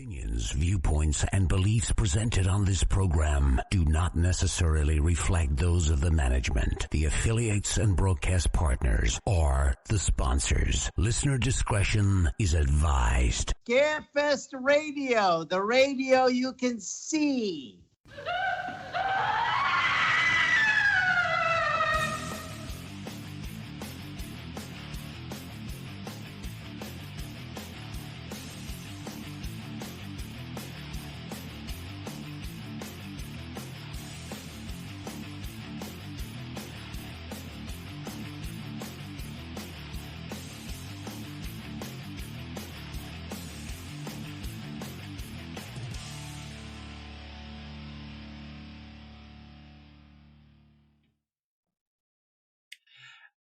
Opinions, viewpoints, and beliefs presented on this program do not necessarily reflect those of the management, the affiliates and broadcast partners, or the sponsors. Listener discretion is advised. Scarefest Radio, the radio you can see.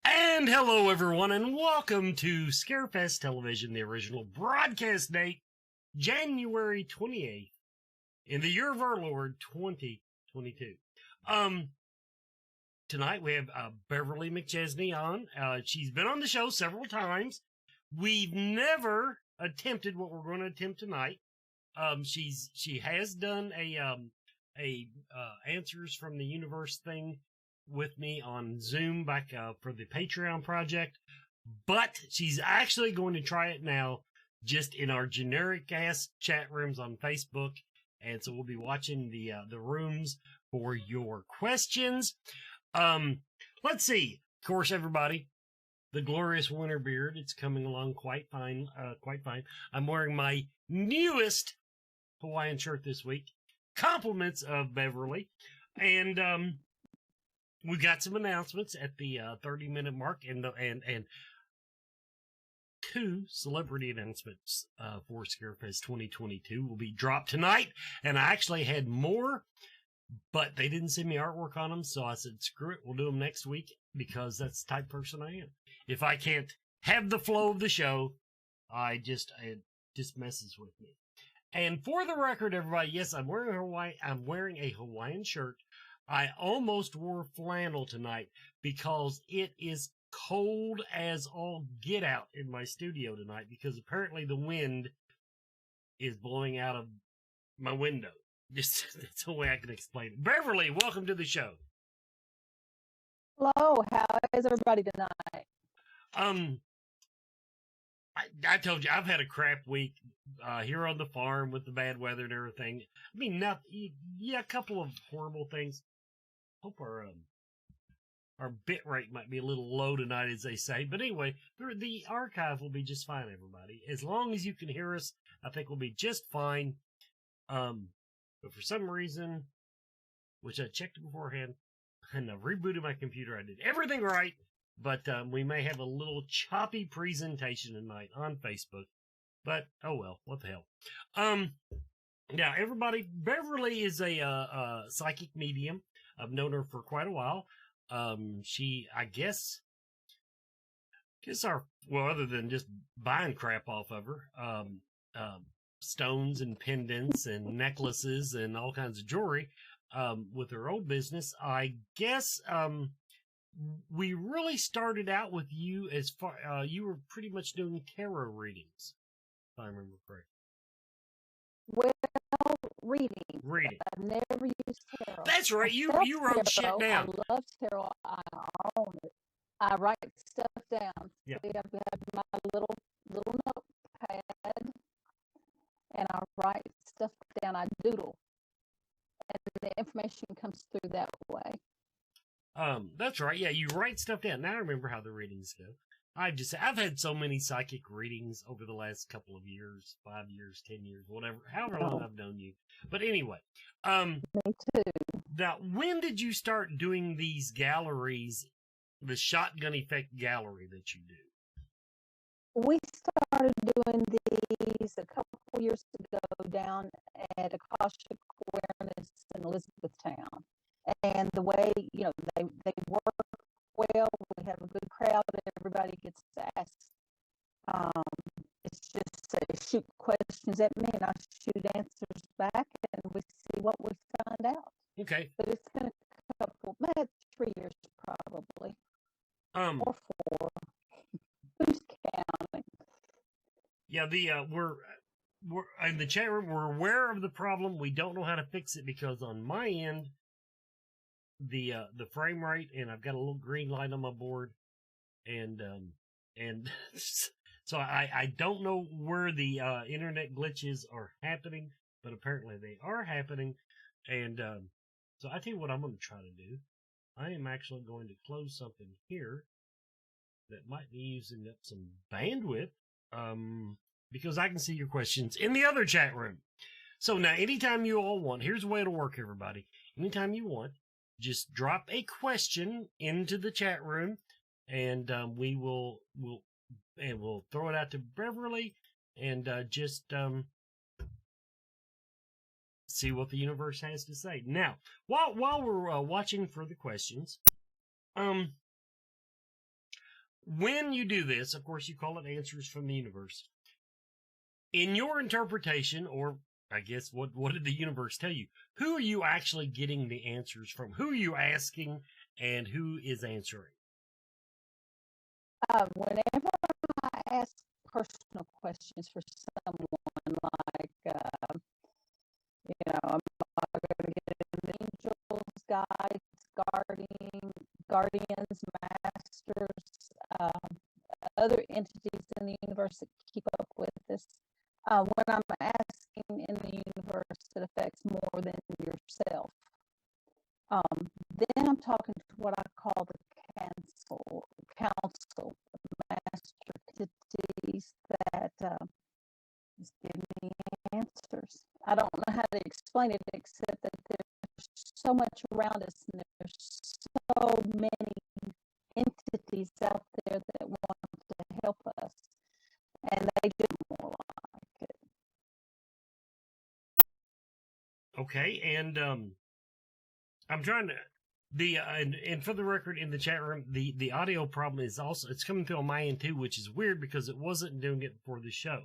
And hello, everyone, and welcome to Scarefest Television, the original broadcast date, January 28th, in the year of our Lord, 2022. Tonight we have Beverly McChesney on. She's been on the show several times. We've never attempted what we're going to attempt tonight. She has done a Answers from the Universe thing with me on Zoom back for the Patreon project, but she's actually going to try it now just in our generic ass chat rooms on Facebook, and so we'll be watching the rooms for your questions. Let's see. Of course, everybody, the glorious winter beard, it's coming along quite fine, quite fine. I'm wearing my newest Hawaiian shirt this week. Compliments of Beverly, and we've got some announcements at the 30-minute mark, and two celebrity announcements for Scarefest 2022 will be dropped tonight. And I actually had more, but they didn't send me artwork on them, so I said, screw it, we'll do them next week, because that's the type of person I am. If I can't have the flow of the show, it just messes with me. And for the record, everybody, yes, I'm wearing a Hawaiian shirt. I almost wore flannel tonight because it is cold as all get out in my studio tonight, because apparently the wind is blowing out of my window. That's the way I can explain it. Beverly, welcome to the show. Hello, how is everybody tonight? I told you, I've had a crap week here on the farm with the bad weather and everything. I mean, a couple of horrible things. Hope our bit rate might be a little low tonight, as they say. But anyway, the archive will be just fine, everybody. As long as you can hear us, I think we'll be just fine. But for some reason, which I checked beforehand, and I've rebooted my computer, I did everything right. But we may have a little choppy presentation tonight on Facebook. But, oh well, what the hell. Now, everybody, Beverly is a psychic medium. I've known her for quite a while. She, I guess other than just buying crap off her, stones and pendants and necklaces and all kinds of jewelry, with her old business, I guess, we really started out with you as far, you were pretty much doing tarot readings, if I remember correctly. Well, reading. I've never used tarot. That's right. You wrote shit down. I love tarot. I own it. I write stuff down. Yeah. See, I have my little notepad, and I write stuff down. I doodle, and the information comes through that way. That's right. Yeah, you write stuff down. Now I remember how the readings go. I've had so many psychic readings over the last couple of years, 5 years, 10 years, whatever, however long I've known you. But anyway, Me too. now when did you start doing these galleries, the Shotgun Effect gallery that you do? We started doing these a couple years ago down at Akashic Awareness in Elizabethtown. And the way, they work well, we have a good crowd, everybody gets asked. It's just they shoot questions at me and I shoot answers back and we see what we find out. Okay. But it's been a couple, 3 years probably. Or 4. Who's counting? Yeah, we're in the chat room. We're aware of the problem. We don't know how to fix it because on my end, the frame rate, and I've got a little green light on my board, and so I don't know where the internet glitches are happening, but apparently they are happening, and so I tell you what I'm going to try to do. I am actually going to close something here that might be using up some bandwidth, because I can see your questions in the other chat room. So now, anytime you all want, here's the way it'll work, everybody. Anytime you want, just drop a question into the chat room, and we'll throw it out to Beverly, and just see what the universe has to say. Now, while we're watching for the questions, when you do this, of course, you call it answers from the universe. In your interpretation, or I guess what did the universe tell you? Who are you actually getting the answers from? Who are you asking, and who is answering? Whenever I ask personal questions for someone, like, am I going to get angels, guides, guardians, masters, other entities in the universe that keep up with us? When I'm asking in the universe that affects more than yourself, then I'm talking to what I call the council, master entities that just give me answers. I don't know how to explain it except that there's so much around us, and there's so many entities out there that want to help us, and they do more like it. Okay, and I'm trying to and for the record, in the chat room, the audio problem is also, it's coming through on my end too, which is weird because it wasn't doing it before the show.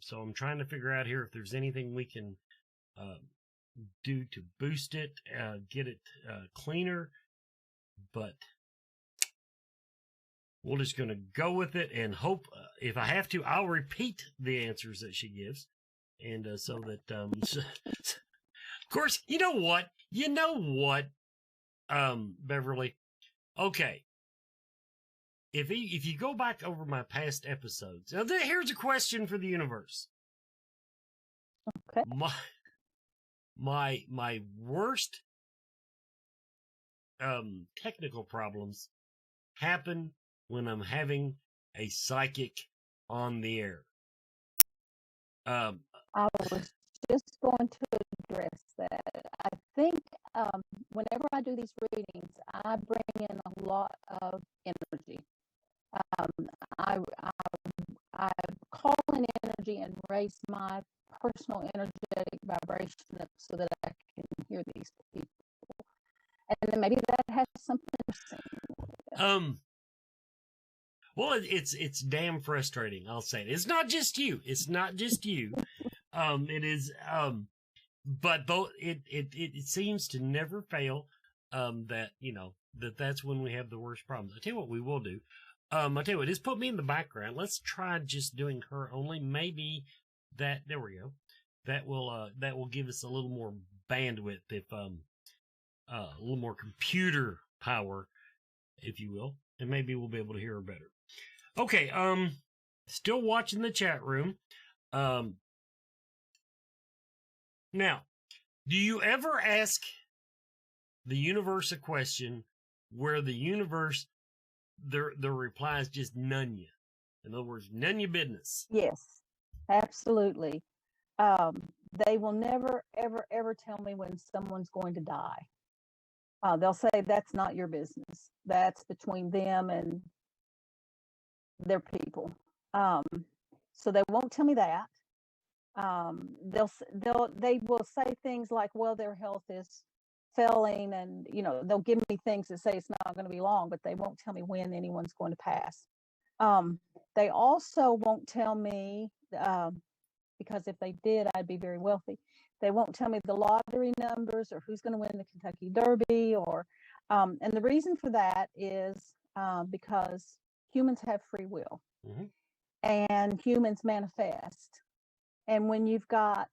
So I'm trying to figure out here if there's anything we can do to boost it, get it cleaner, but we're just going to go with it and hope. If I have to, I'll repeat the answers that she gives, and so that of course, you know what, Beverly. Okay, if you go back over my past episodes, now here's a question for the universe. Okay. My worst technical problems happen when I'm having a psychic on the air. I was just going to address that. I think whenever I do these readings, I bring in a lot of energy. I call in energy and raise my personal energetic vibration up so that I can hear these people. And then maybe that has something to say. Well, it's damn frustrating. I'll say it. It's not just you. It is. But though it seems to never fail. That that's when we have the worst problems. I tell you what we will do. I tell you what, just put me in the background. Let's try just doing her only. Maybe there we go. That will give us a little more bandwidth, if a little more computer power, if you will, and maybe we'll be able to hear her better. Okay, still watching the chat room. Now, do you ever ask the universe a question where the universe, their replies just none you? In other words, none your business. Yes, absolutely. They will never, ever, ever tell me when someone's going to die. They'll say that's not your business. That's between them and their people. So they won't tell me that. They will say things like, well, their health is failing, and they'll give me things that say it's not going to be long, but they won't tell me when anyone's going to pass. They also won't tell me, because if they did, I'd be very wealthy. They won't tell me the lottery numbers or who's going to win the Kentucky Derby, and the reason for that is because humans have free will, mm-hmm. and humans manifest And when you've got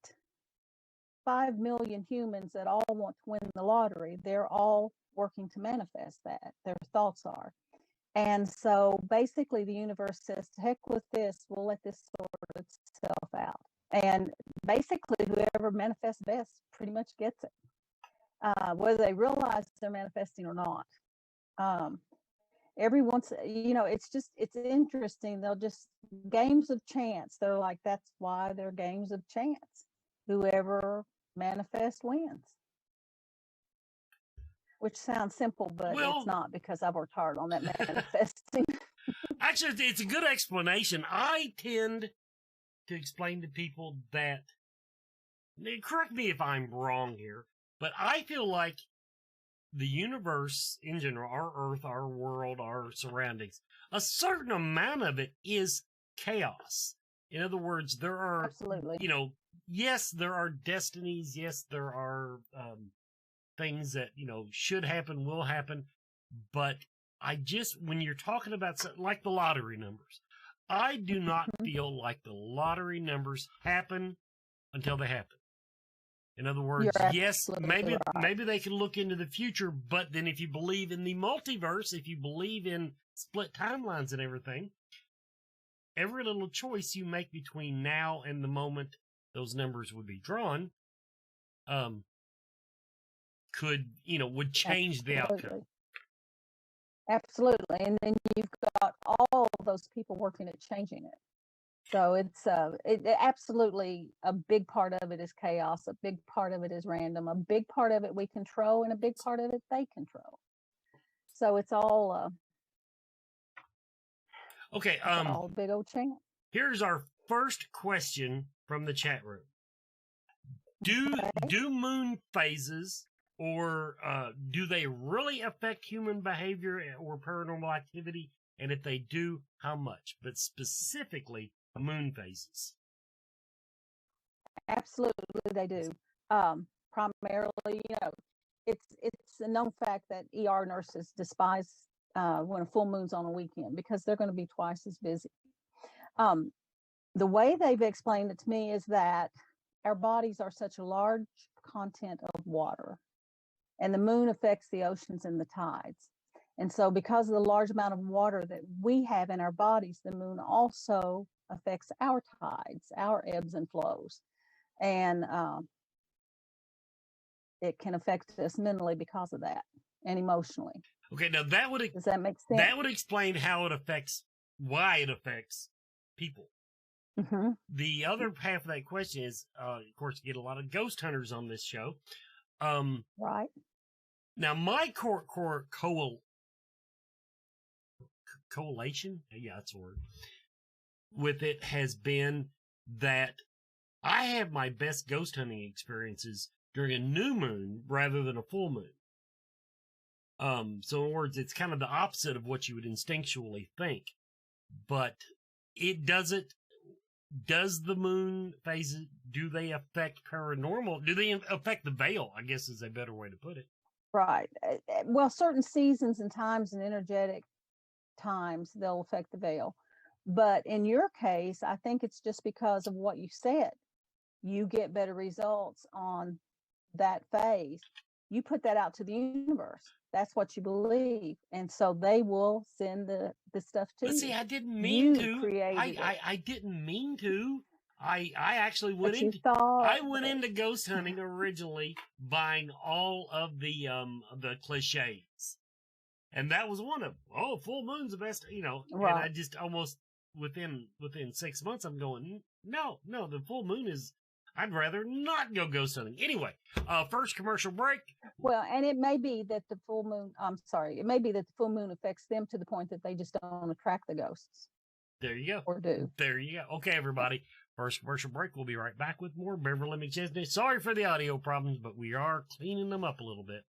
5 million humans that all want to win the lottery, they're all working to manifest that. Their thoughts are. And so basically the universe says, to heck with this, we'll let this sort itself out. And basically whoever manifests best pretty much gets it, whether they realize they're manifesting or not. Everyone's, it's interesting. They'll just, games of chance. They're like, that's why they're games of chance. Whoever manifests wins. Which sounds simple, but it's not, because I've worked hard on that manifesting. Actually, it's a good explanation. I tend to explain to people that, correct me if I'm wrong here, but I feel like the universe in general, our Earth, our world, our surroundings, a certain amount of it is chaos. In other words, there are, absolutely, yes, there are destinies. Yes, there are things that, should happen, will happen. But when you're talking about, like the lottery numbers, I do not feel like the lottery numbers happen until they happen. In other words, yes, maybe they can look into the future, but then if you believe in the multiverse, if you believe in split timelines and everything, every little choice you make between now and the moment those numbers would be drawn, would change the outcome. Absolutely. And then you've got all those people working at changing it. So it's absolutely, a big part of it is chaos. A big part of it is random. A big part of it we control, and a big part of it they control. So it's all okay. All big old chance. Here's our first question from the chat room. Do moon phases, or do they really affect human behavior or paranormal activity? And if they do, how much? But specifically, moon phases. Absolutely, they do. Primarily, it's a known fact that ER nurses despise when a full moon's on a weekend, because they're going to be twice as busy. The way they've explained it to me is that our bodies are such a large content of water, and the moon affects the oceans and the tides. And so because of the large amount of water that we have in our bodies, the moon also affects our tides, our ebbs and flows. And it can affect us mentally because of that, and emotionally. Okay, now does that make sense? That would explain why it affects people. Mm-hmm. The other half of that question is, of course, you get a lot of ghost hunters on this show. Right. Now, my collation, yeah, that's a word, with it has been that I have my best ghost hunting experiences during a new moon rather than a full moon. So in other words, it's kind of the opposite of what you would instinctually think. But does the moon phases, do they affect paranormal? Do they affect the veil, I guess is a better way to put it. Right. Well, certain seasons and times and energetic times, they'll affect the veil. But in your case, I think it's just because of what you said. You get better results on that phase. You put that out to the universe. That's what you believe. And so they will send the stuff to you. See, I didn't mean to. I didn't mean to. I actually went into ghost hunting originally buying all of the cliches. And that was one of them. Full moon's the best, Right. And I just almost within 6 months I'm going, no, the full moon is, I'd rather not go ghost hunting. Anyway, first commercial break. Well, and it may be that the full moon affects them to the point that they just don't attract the ghosts. There you go. Or do. There you go. Okay, everybody. First commercial break. We'll be right back with more Beverly McChesney. Sorry for the audio problems, but we are cleaning them up a little bit.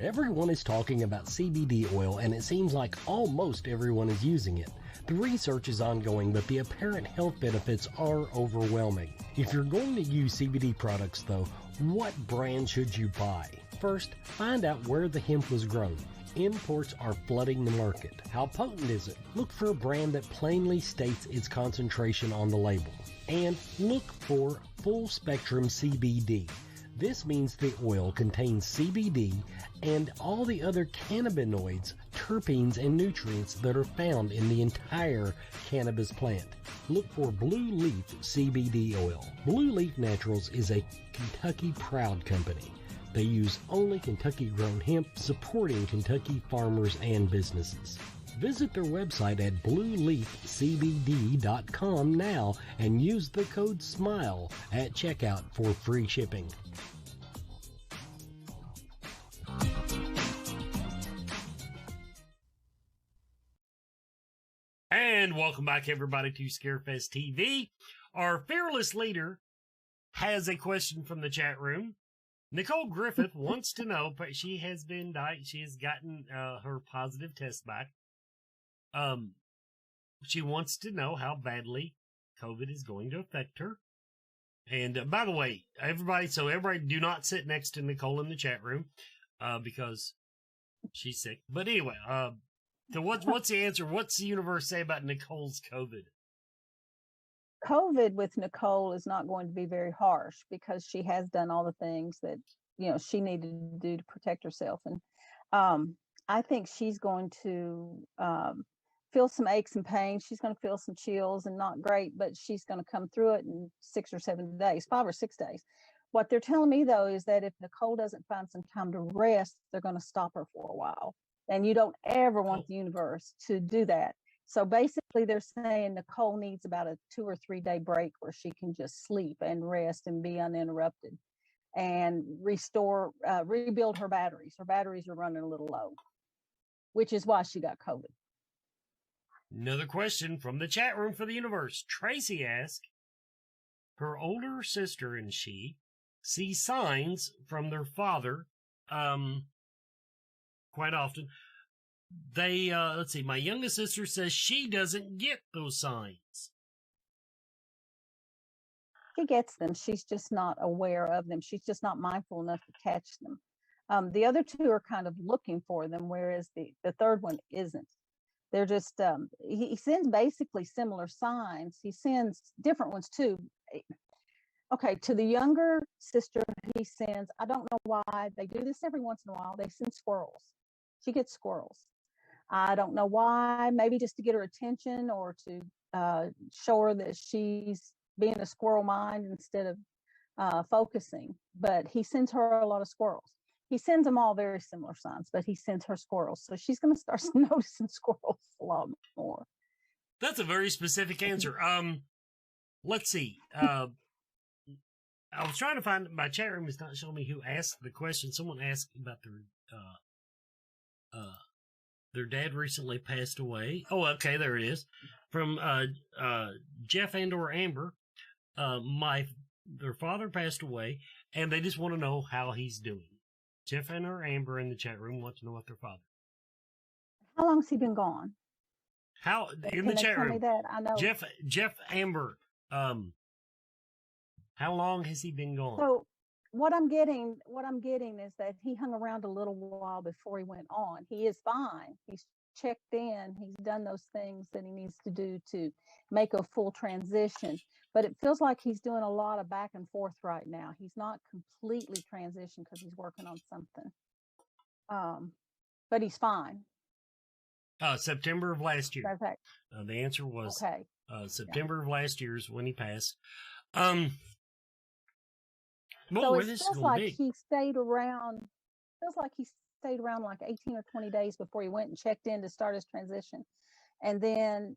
Everyone is talking about CBD oil, and it seems like almost everyone is using it. The research is ongoing, but the apparent health benefits are overwhelming. If you're going to use CBD products, though, what brand should you buy? First, find out where the hemp was grown. Imports are flooding the market. How potent is it? Look for a brand that plainly states its concentration on the label. And look for full spectrum CBD. This means the oil contains CBD and all the other cannabinoids, terpenes, and nutrients that are found in the entire cannabis plant. Look for Blue Leaf CBD oil. Blue Leaf Naturals is a Kentucky proud company. They use only Kentucky-grown hemp, supporting Kentucky farmers and businesses. Visit their website at blueleafcbd.com now and use the code SMILE at checkout for free shipping. And welcome back, everybody, to Scarefest TV. Our fearless leader has a question from the chat room. Nicole Griffith wants to know, but she has gotten her positive test back. She wants to know how badly COVID is going to affect her. And by the way, everybody do not sit next to Nicole in the chat room, because she's sick. But anyway, so what's the answer? What's the universe say about Nicole's COVID? COVID with Nicole is not going to be very harsh because she has done all the things that, she needed to do to protect herself. And I think she's going to feel some aches and pains. She's going to feel some chills and not great, but she's going to come through it in 6 or 7 days, 5 or 6 days. What they're telling me, though, is that if Nicole doesn't find some time to rest, they're going to stop her for a while. And you don't ever want the universe to do that. So basically, they're saying Nicole needs about a 2 or 3 day break where she can just sleep and rest and be uninterrupted and rebuild her batteries. Her batteries are running a little low, which is why she got COVID. Another question from the chat room for the universe. Tracy asked, her older sister and she see signs from their father quite often. They, let's see, my youngest sister says she doesn't get those signs. She gets them. She's just not aware of them. She's just not mindful enough to catch them. The other two are kind of looking for them, whereas the third one isn't. They're just, he sends basically similar signs. He sends different ones too. Okay, to the younger sister, he sends, I don't know why, they do this every once in a while, they send squirrels. She gets squirrels. I don't know why, maybe just to get her attention or to show her that she's being a squirrel mind instead of focusing. But he sends her a lot of squirrels. He sends them all very similar signs, but he sends her squirrels. So she's going to start noticing squirrels a lot more. That's a very specific answer. Let's see. I was trying to find, my chat room is not showing me who asked the question. Someone asked about their dad recently passed away. Oh, okay, there it is. From Jeff and/or Amber. Their father passed away, and they just want to know how he's doing. Jeff and/or Amber in the chat room want to know about their father. How long's he been gone? How in the chat room? That? I know. Jeff Amber. How long has he been gone? So what I'm getting is that he hung around a little while before he went on. He is fine. He's checked in. He's done those things that he needs to do to make a full transition. But it feels like he's doing a lot of back and forth right now. He's not completely transitioned because he's working on something. But he's fine. September of last year. Okay. The answer was okay. September of last year is when he passed. So it feels like he stayed around. Feels like he stayed around like 18 or 20 days before he went and checked in to start his transition, and then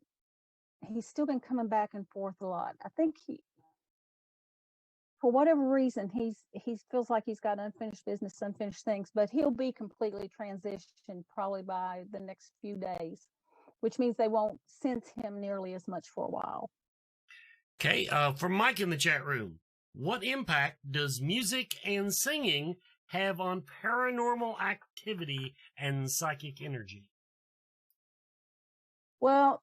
he's still been coming back and forth a lot. I think for whatever reason, he feels like he's got unfinished business, unfinished things, but he'll be completely transitioned probably by the next few days, which means they won't sense him nearly as much for a while. Okay, from Mike in the chat room. What impact does music and singing have on paranormal activity and psychic energy? Well,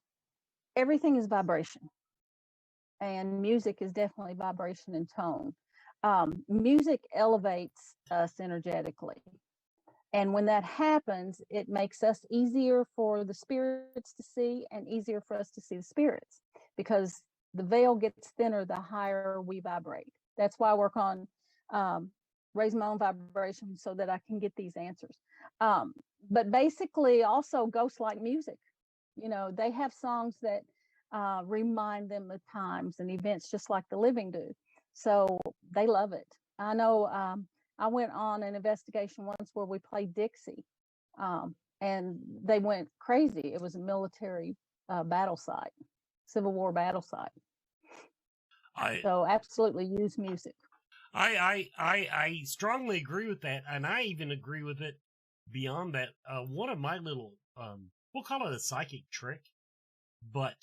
everything is vibration, and music is definitely vibration and tone. Music elevates us energetically. And when that happens, it makes us easier for the spirits to see and easier for us to see the spirits, because the veil gets thinner the higher we vibrate. That's why I work on raising my own vibration so that I can get these answers. But basically, also ghosts like music. You know, they have songs that remind them of times and events just like the living do. So they love it. I know I went on an investigation once where we played Dixie, and they went crazy. It was a military battle site, Civil War battle site. So absolutely use music. I strongly agree with that, and I even agree with it beyond that. One of my little we'll call it a psychic trick, but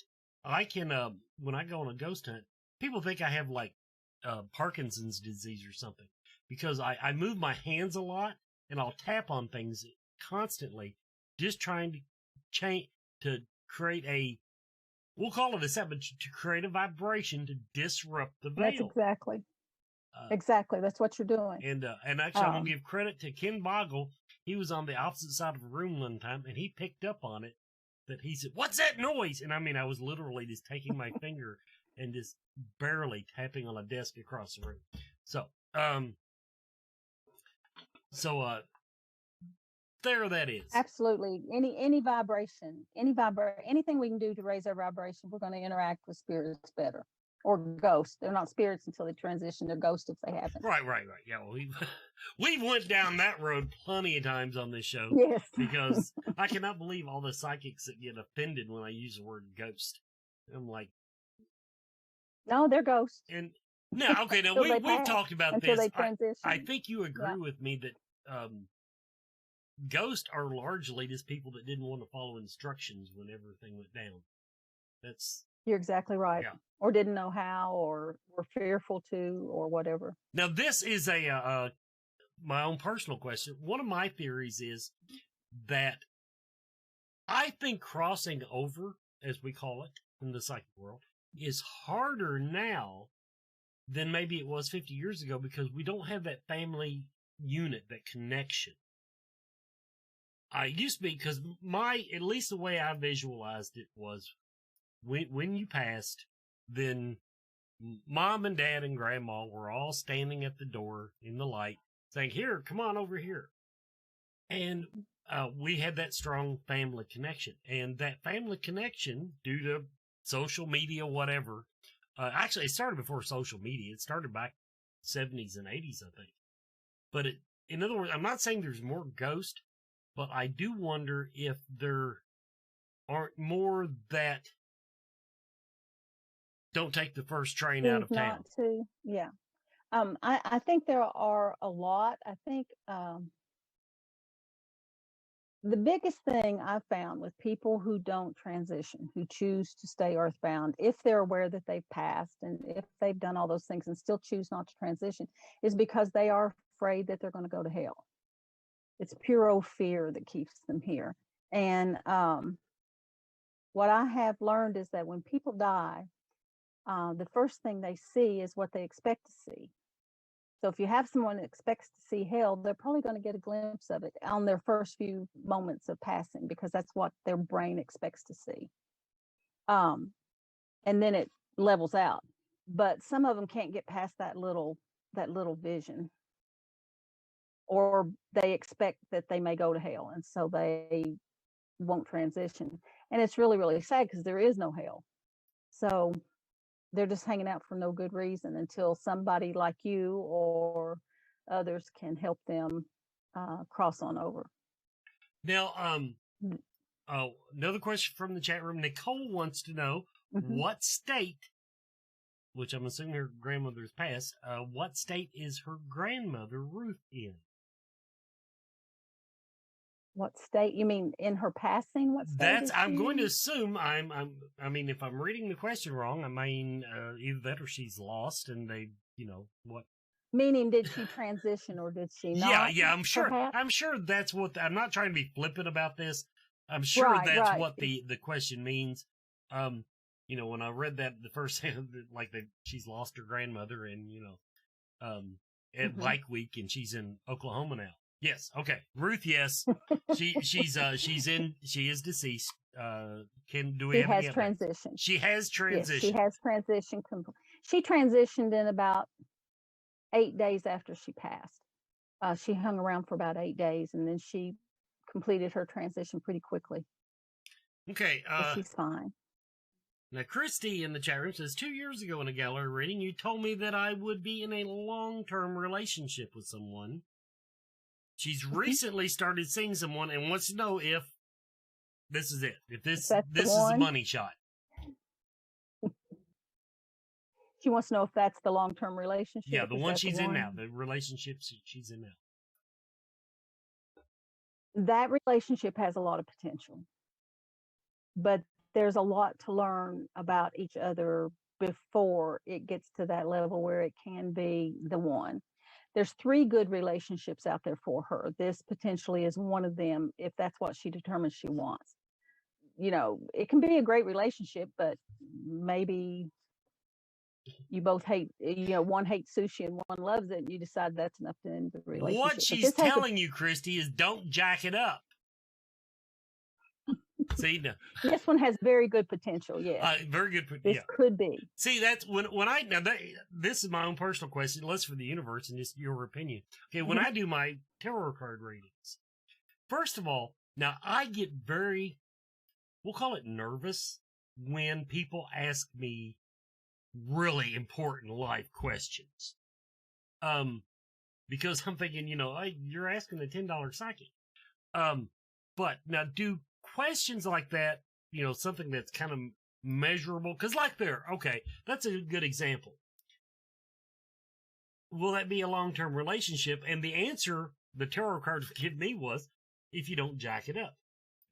I can when I go on a ghost hunt, people think I have like Parkinson's disease or something, because I move my hands a lot and I'll tap on things constantly, just trying to change, to create a, we'll call it a set, but to create a vibration to disrupt the veil. That's exactly. Exactly. That's what you're doing. And actually, I'm going to give credit to Ken Boggle. He was on the opposite side of a room one time, and he picked up on it. That he said, "What's that noise?" And I mean, I was literally just taking my finger and just barely tapping on a desk across the room. So, there that is. Absolutely. Any vibration, anything we can do to raise our vibration, we're going to interact with spirits better. Or ghosts. They're not spirits until they transition. They're ghosts if they haven't. Right. Yeah, well, we've went down that road plenty of times on this show. Yes. Because I cannot believe all the psychics that get offended when I use the word ghost. I'm like, no, they're ghosts. And now, okay, now we've talked about this. They transition. I think you agree with me that ghosts are largely just people that didn't want to follow instructions when everything went down. You're exactly right. Yeah. Or didn't know how, or were fearful to, or whatever. Now, this is my own personal question. One of my theories is that I think crossing over, as we call it in the psychic world, is harder now than maybe it was 50 years ago, because we don't have that family unit, that connection. I used to be, because at least the way I visualized it was, when you passed, then Mom and Dad and Grandma were all standing at the door in the light saying, "Here, come on over here." And we had that strong family connection. And that family connection, due to social media, whatever, actually it started before social media. It started back 70s and 80s, I think. But in other words, I'm not saying there's more ghosts, but I do wonder if there aren't more that don't take the first train out of town. Yeah. I think there are a lot. I think the biggest thing I've found with people who don't transition, who choose to stay earthbound, if they're aware that they've passed and if they've done all those things and still choose not to transition, is because they are afraid that they're going to go to hell. It's pure old fear that keeps them here. And what I have learned is that when people die, the first thing they see is what they expect to see. So if you have someone that expects to see hell, they're probably going to get a glimpse of it on their first few moments of passing, because that's what their brain expects to see. And then it levels out. But some of them can't get past that little vision, or they expect that they may go to hell, and so they won't transition. And it's really, really sad, because there is no hell. So they're just hanging out for no good reason until somebody like you or others can help them cross on over. Now, another question from the chat room. Nicole wants to know what state, which I'm assuming her grandmother's passed, what state is her grandmother Ruth in? What state? You mean in her passing? What state? I'm going to assume I mean, if I'm reading the question wrong, I mean, either that or she's lost and they, what? Meaning, did she transition or did she not? Yeah, I'm sure. Perhaps? I'm sure that's what, I'm not trying to be flippant about this. I'm sure that's what the question means. When I read that the first time, like she's lost her grandmother and, at Bike Week, and she's in Oklahoma now. Yes. Okay. Ruth, yes. She is deceased. Do we She have any has updates? transitioned. She has transitioned. Yes, she has transitioned. She transitioned in about 8 days after she passed. She hung around for about 8 days, and then she completed her transition pretty quickly. Okay. So she's fine. Now, Christy in the chat room says, 2 years ago in a gallery reading, you told me that I would be in a long-term relationship with someone. She's recently started seeing someone and wants to know if this is it. If this is a money shot. She wants to know if that's the long-term relationship. Yeah, the one she's in now. The relationship she's in now. That relationship has a lot of potential. But there's a lot to learn about each other before it gets to that level where it can be the one. There's 3 good relationships out there for her. This potentially is one of them if that's what she determines she wants. You know, it can be a great relationship, but maybe you both hate, one hates sushi and one loves it, and you decide that's enough to end the relationship. What she's telling you, Christy, is don't jack it up. See, no. This one has very good potential. Yes, very good. This could be. See, that's this is my own personal question, less for the universe and just your opinion. Okay, when I do my tarot card readings, first of all, now I get very, we'll call it nervous when people ask me really important life questions. Because I'm thinking, you're asking a $10 psychic. But now do questions like that, something that's kind of measurable, because that's a good example. Will that be a long-term relationship? And the answer the tarot cards give me was, if you don't jack it up.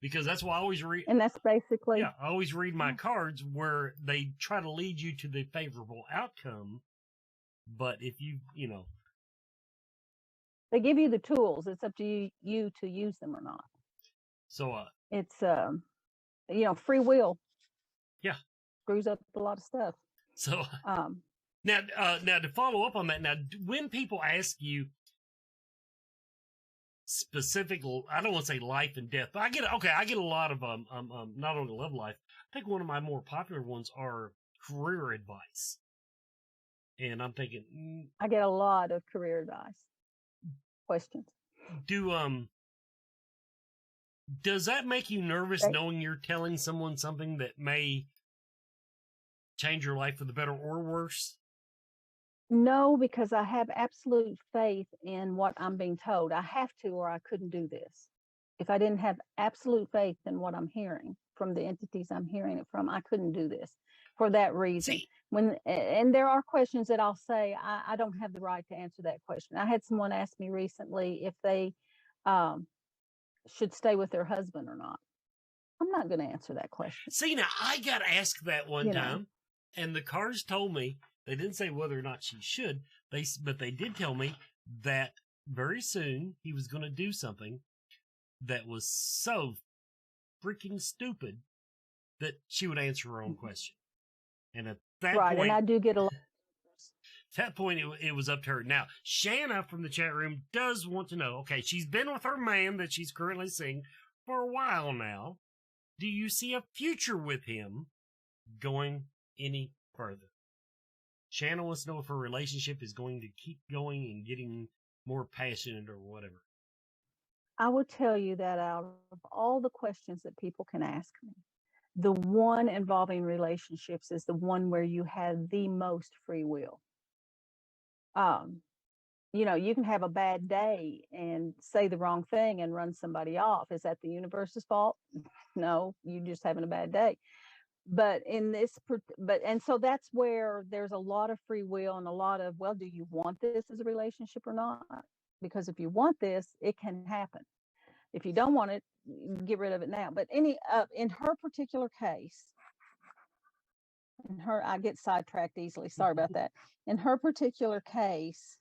Because that's why I always read. And that's basically. Yeah, I always read my cards where they try to lead you to the favorable outcome. But if you. They give you the tools. It's up to you to use them or not. So. It's, free will. Yeah. Screws up a lot of stuff. So. Now to follow up on that, when people ask you specific, I don't want to say life and death, but I get a lot of not only love life. I think one of my more popular ones are career advice, and I'm thinking I get a lot of career advice questions. Does that make you nervous knowing you're telling someone something that may change your life for the better or worse? No, because I have absolute faith in what I'm being told. I have to, or I couldn't do this. If I didn't have absolute faith in what I'm hearing from the entities I'm hearing it from, I couldn't do this for that reason. And there are questions that I'll say, I don't have the right to answer that question. I had someone ask me recently if they should stay with their husband or not. I'm not going to answer that question. See, now I got asked that one time, and the cards told me, they didn't say whether or not she should, but they did tell me that very soon he was going to do something that was so freaking stupid that she would answer her own question. And at that point, and I do get a lot. At that point, it was up to her. Now, Shanna from the chat room does want to know, okay, she's been with her man that she's currently seeing for a while now. Do you see a future with him going any further? Shanna wants to know if her relationship is going to keep going and getting more passionate or whatever. I will tell you that out of all the questions that people can ask me, the one involving relationships is the one where you have the most free will. You can have a bad day and say the wrong thing and run somebody off. Is that the universe's fault? No, you're just having a bad day. But and so that's where there's a lot of free will and a lot of, well, do you want this as a relationship or not? Because if you want this, it can happen. If you don't want it, get rid of it now. But in her particular case, I get sidetracked easily. Sorry about that. In her particular case,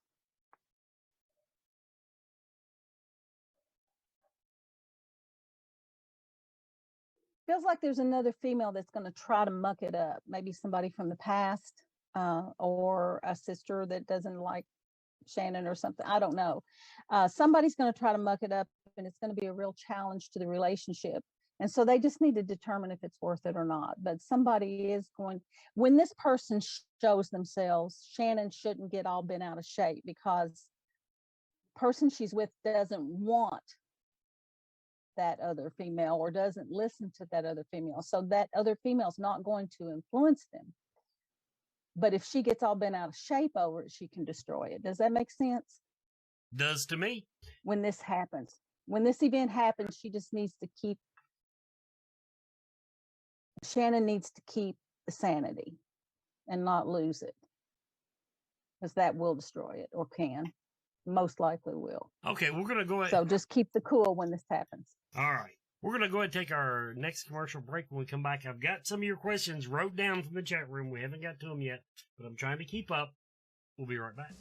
feels like there's another female that's going to try to muck it up. Maybe somebody from the past, or a sister that doesn't like Shannon or something. I don't know. Somebody's going to try to muck it up, and it's going to be a real challenge to the relationship. And so they just need to determine if it's worth it or not. But somebody is going, when this person shows themselves, Shannon shouldn't get all bent out of shape, because the person she's with doesn't want that other female or doesn't listen to that other female. So that other female's not going to influence them. But if she gets all bent out of shape over it, she can destroy it. Does that make sense? Does to me. When this happens, when this event happens, she just needs to keep, Shannon needs to keep the sanity and not lose it, because that will destroy it, or can, most likely will. Okay, we're going to go ahead. So just keep the cool when this happens. All right. We're going to go ahead and take our next commercial break. When we come back, I've got some of your questions wrote down from the chat room. We haven't got to them yet, but I'm trying to keep up. We'll be right back.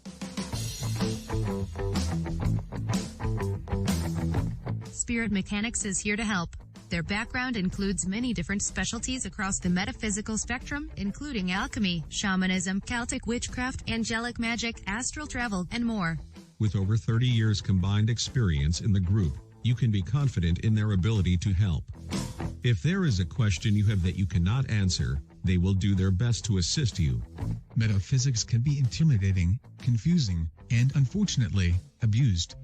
Spirit Mechanics is here to help. Their background includes many different specialties across the metaphysical spectrum, including alchemy, shamanism, Celtic witchcraft, angelic magic, astral travel, and more. With over 30 years combined experience in the group, you can be confident in their ability to help. If there is a question you have that you cannot answer, they will do their best to assist you. Metaphysics can be intimidating, confusing, and unfortunately, abused.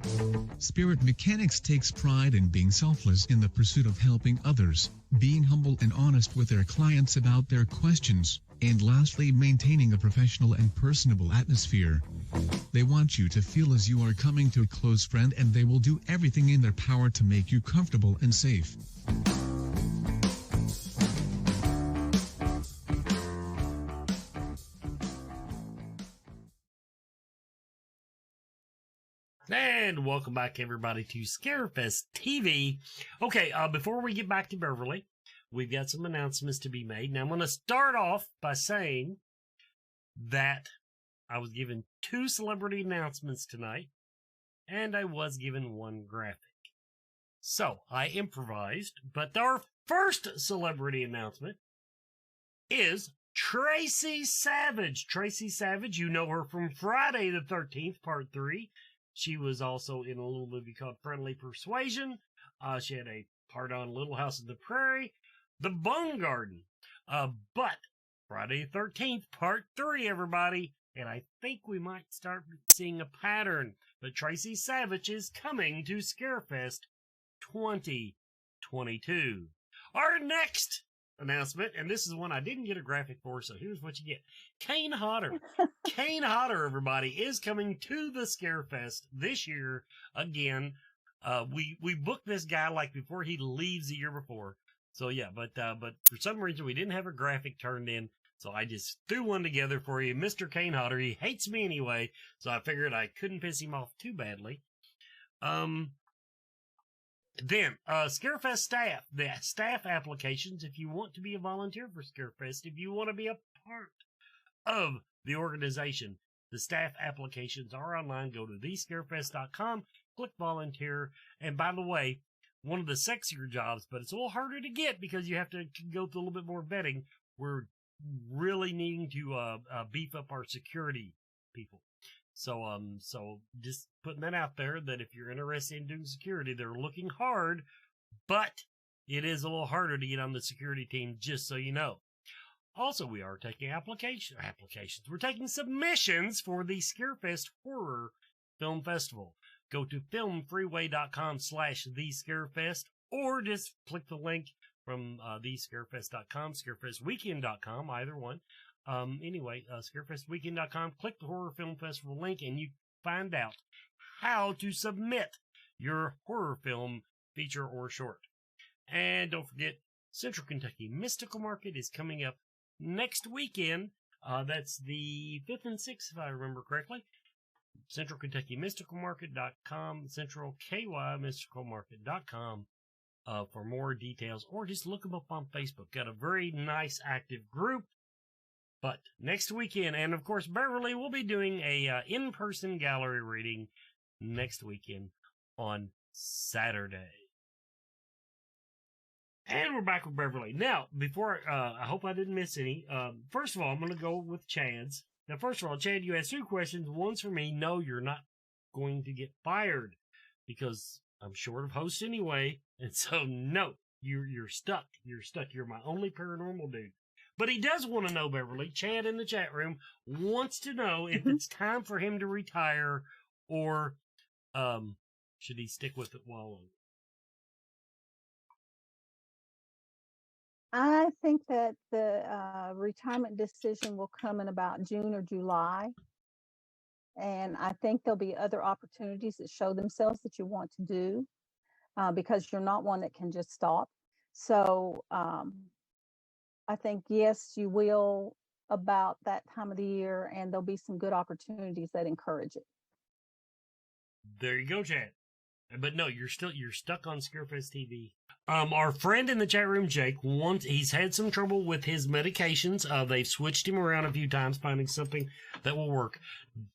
Spirit Mechanics takes pride in being selfless in the pursuit of helping others, being humble and honest with their clients about their questions, and lastly, maintaining a professional and personable atmosphere. They want you to feel as you are coming to a close friend, and they will do everything in their power to make you comfortable and safe. And welcome back, everybody, to Scarefest TV. Okay, before we get back to Beverly, we've got some announcements to be made. Now, I'm going to start off by saying that I was given 2 celebrity announcements tonight, and I was given 1 graphic. So, I improvised, but our first celebrity announcement is Tracy Savage. Tracy Savage, you know her from Friday the 13th, Part 3. She was also in a little movie called Friendly Persuasion. She had a part on Little House on the Prairie, The Bone Garden. But Friday the 13th, Part 3, everybody. And I think we might start seeing a pattern. But Tracy Savage is coming to Scarefest 2022. Our next announcement, and this is one I didn't get a graphic for, so here's what you get. Kane Hodder. Kane Hodder, everybody, is coming to the Scarefest this year again. We booked this guy like before he leaves the year before. So yeah, but for some reason we didn't have a graphic turned in, so I just threw one together for you. Mr. Kane Hodder, he hates me anyway, so I figured I couldn't piss him off too badly. Then, Scarefest staff, the staff applications, if you want to be a volunteer for Scarefest, if you want to be a part of the organization, the staff applications are online. Go to thescarefest.com, click volunteer, and by the way, one of the sexier jobs, but it's a little harder to get because you have to go through a little bit more vetting. We're really needing to beef up our security people. So just putting that out there that if you're interested in doing security, they're looking hard, but it is a little harder to get on the security team, just so you know. Also, we are taking applications. We're taking submissions for the Scarefest Horror Film Festival. Go to filmfreeway.com/thescarefest, or just click the link from thescarefest.com, scarefestweekend.com, either one. Anyway, scarefestweekend.com, click the Horror Film Festival link, and you find out how to submit your horror film, feature, or short. And don't forget, Central Kentucky Mystical Market is coming up next weekend. That's the 5th and 6th, if I remember correctly. Central Kentucky Mysticalmarket.com, Central KY Mysticalmarket.com for more details, or just look them up on Facebook. Got a very nice active group. But next weekend, and of course, Beverly will be doing a in-person gallery reading next weekend on Saturday. And we're back with Beverly. Now, before, I hope I didn't miss any. First of all, I'm going to go with Chad's. Now, first of all, Chad, you asked 2 questions. One's for me. No, you're not going to get fired because I'm short of hosts anyway. And so, no, you're stuck. You're stuck. You're my only paranormal dude. But he does want to know, Beverly. Chad in the chat room wants to know if it's time for him to retire or should he stick with it while on? I think that the retirement decision will come in about June or July. And I think there'll be other opportunities that show themselves that you want to do because you're not one that can just stop. So I think, yes, you will about that time of the year, and there'll be some good opportunities that encourage it. There you go, Chad. But no, you're stuck on Scarefest TV. Our friend in the chat room, Jake, he's had some trouble with his medications. They've switched him around a few times, finding something that will work.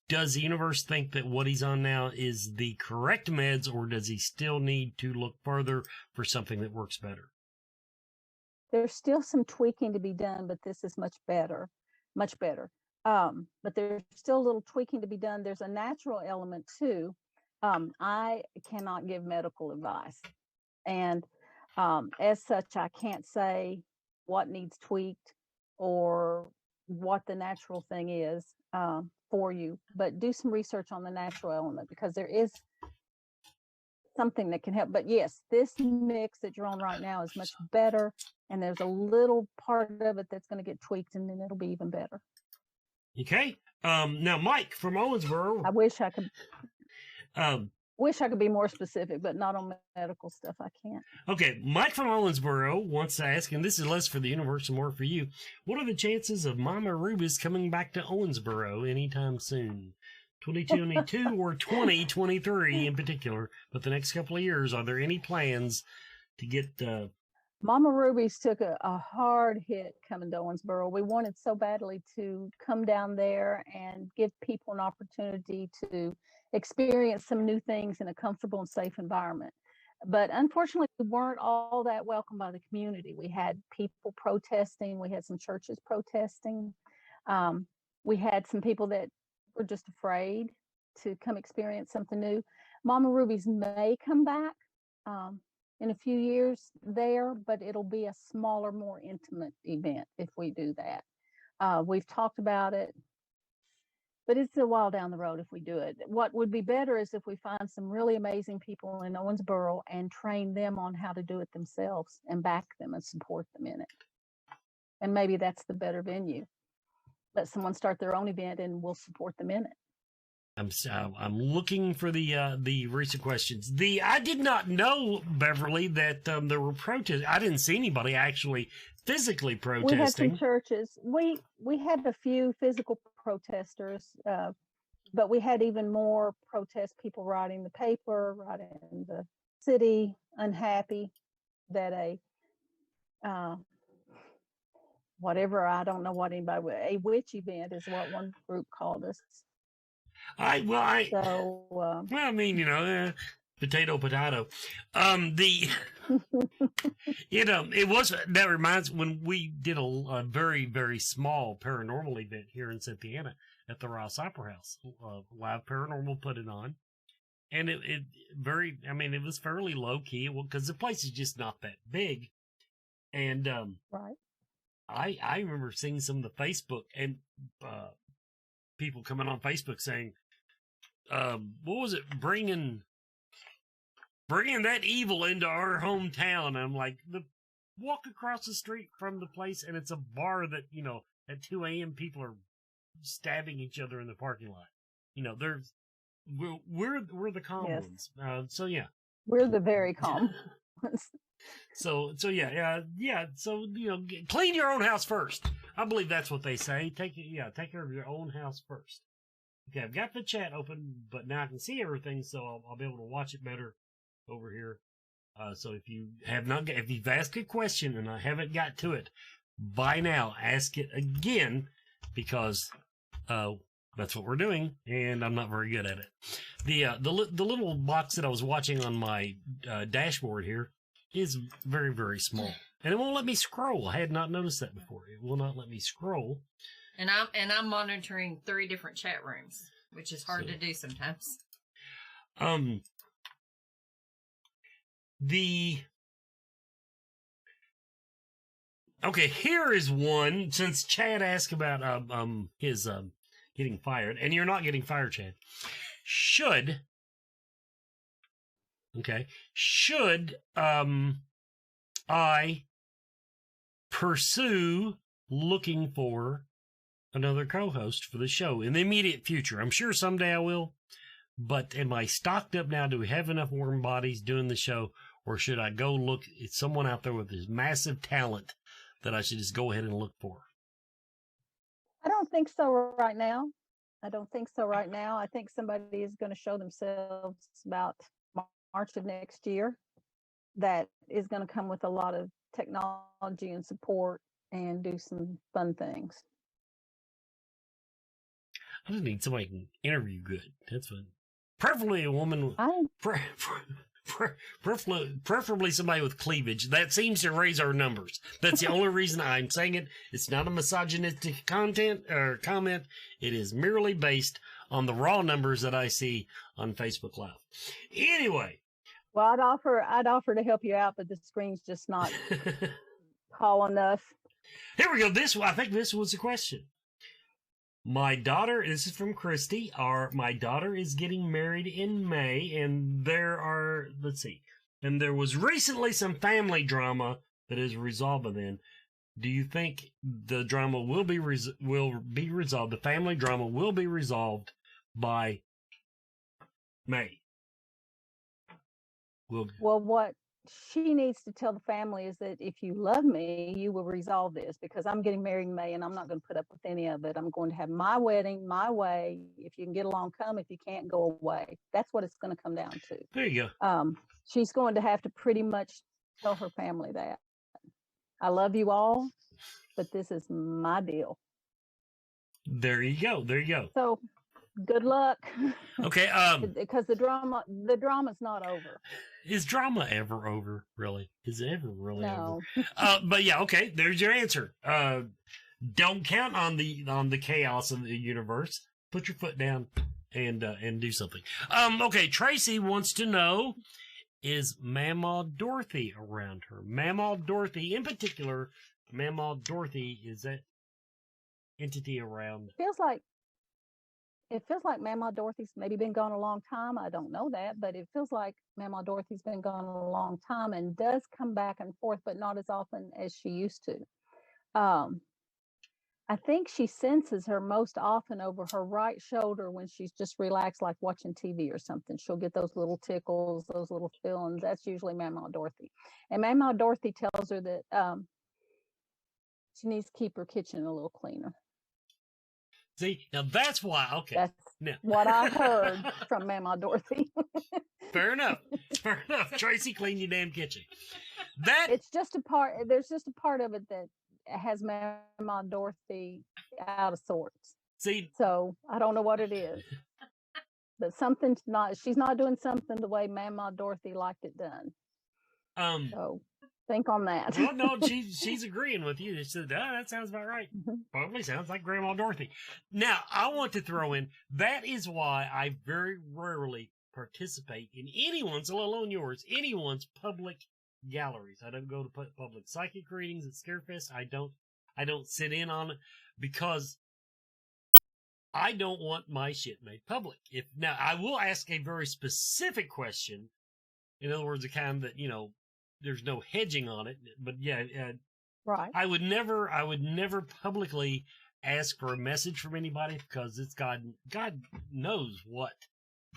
Does the universe think that what he's on now is the correct meds, or does he still need to look further for something that works better? There's still some tweaking to be done, but this is much better. But there's still a little tweaking to be done. There's a natural element too. I cannot give medical advice. And as such, I can't say what needs tweaked or what the natural thing is for you. But do some research on the natural element because there is something that can help. But yes, this mix that you're on right now is much better. And there's a little part of it that's going to get tweaked, and then it'll be even better. Okay. Now, Mike from Owensboro. I wish I could be more specific, but not on medical stuff. I can't. Okay. Mike from Owensboro wants to ask, and this is less for the universe and more for you. What are the chances of Mama Ruby's coming back to Owensboro anytime soon? 2022 or 2023 in particular, but the next couple of years, are there any plans to get Mama Ruby's took a hard hit coming to Owensboro. We wanted so badly to come down there and give people an opportunity to experience some new things in a comfortable and safe environment. But unfortunately, we weren't all that welcomed by the community. We had people protesting. We had some churches protesting. We had some people that were just afraid to come experience something new. Mama Ruby's may come back in a few years there, but it'll be a smaller, more intimate event if we do that. We've talked about it, but it's a while down the road if we do it. What would be better is if we find some really amazing people in Owensboro and train them on how to do it themselves and back them and support them in it. And maybe that's the better venue. Let someone start their own event and we'll support them in it. I'm looking for the recent questions. I did not know, Beverly, that there were protests. I didn't see anybody actually physically protesting. We had some churches. We had a few physical protesters, but we had even more protest people writing the paper, writing the city, unhappy that whatever, I don't know what anybody, a witch event is what one group called us. I mean, potato. It was, that reminds, when we did a very, very small paranormal event here in Cynthiana at the Ross Opera House. Live Paranormal put it on. And it was fairly low key because the place is just not that big. And, right. I remember seeing some of the Facebook and, people coming on Facebook saying, what was it? Bringing that evil into our hometown. And I'm like, walk across the street from the place and it's a bar that, at 2 a.m. people are stabbing each other in the parking lot. We're the calm ones. So yeah. We're the very calm ones. So yeah. So, clean your own house first. I believe that's what they say. Take care of your own house first. Okay, I've got the chat open, but now I can see everything, so I'll be able to watch it better over here. So if you've asked a question and I haven't got to it by now, ask it again because that's what we're doing, and I'm not very good at it. The little box that I was watching on my dashboard here is very, very small. And it won't let me scroll. I had not noticed that before. It will not let me scroll. And I'm monitoring 3 different chat rooms, which is hard to do sometimes. Okay, here is one, since Chad asked about his getting fired, and you're not getting fired, Chad. Should I pursue looking for another co-host for the show in the immediate future? I'm sure someday I will, but am I stocked up now? Do we have enough warm bodies doing the show, or should I go look at someone out there with this massive talent that I should just go ahead and look for? I don't think so right now. I think somebody is going to show themselves about March of next year that is going to come with a lot of technology and support and do some fun things. I just need somebody who can interview good. That's fun. Preferably a woman. Preferably somebody with cleavage. That seems to raise our numbers. That's the only reason I'm saying it. It's not a misogynistic content or comment. It is merely based on the raw numbers that I see on Facebook Live. Anyway. Well, I'd offer to help you out, but the screen's just not tall enough. Here we go. I think this was a question. My daughter, this is from Christy, my daughter is getting married in May, and there was recently some family drama that is resolved by then. Do you think the drama will be resolved, the family drama will be resolved by May? Well, what she needs to tell the family is that if you love me, you will resolve this, because I'm getting married in May and I'm not going to put up with any of it. I'm going to have my wedding my way. If you can get along, come. If you can't, go away. That's what it's going to come down to. There you go. She's going to have to pretty much tell her family that I love you all, but this is my deal. There you go. So good luck. Okay. Because the drama's not over. Is drama ever over? Really? Is it ever really over? But yeah, okay. There's your answer. Don't count on the chaos of the universe. Put your foot down and do something. Okay. Tracy wants to know: is Mama Dorothy around her? Mama Dorothy, in particular, Mama Dorothy, is that entity around? It feels like Mama Dorothy's maybe been gone a long time. I don't know that, but it feels like Mama Dorothy's been gone a long time and does come back and forth, but not as often as she used to. I think she senses her most often over her right shoulder when she's just relaxed, like watching TV or something. She'll get those little tickles, those little feelings. That's usually Mama Dorothy. And Mama Dorothy tells her that she needs to keep her kitchen a little cleaner. See, now that's why. Okay, that's what I heard from Mama Dorothy. Fair enough. Tracy, clean your damn kitchen. It's just a part. There's just a part of it that has Mama Dorothy out of sorts. See, so I don't know what it is, but she's not doing something the way Mama Dorothy liked it done. So think on that. Well, no, she's agreeing with you. She said, that sounds about right. Probably sounds like Grandma Dorothy. Now, I want to throw in, that is why I very rarely participate in anyone's, let alone yours, anyone's public galleries. I don't go to public psychic readings at Scarefest. I don't sit in on it because I don't want my shit made public. Now, I will ask a very specific question. In other words, the kind that, there's no hedging on it, but yeah, right. I would never publicly ask for a message from anybody because it's God knows what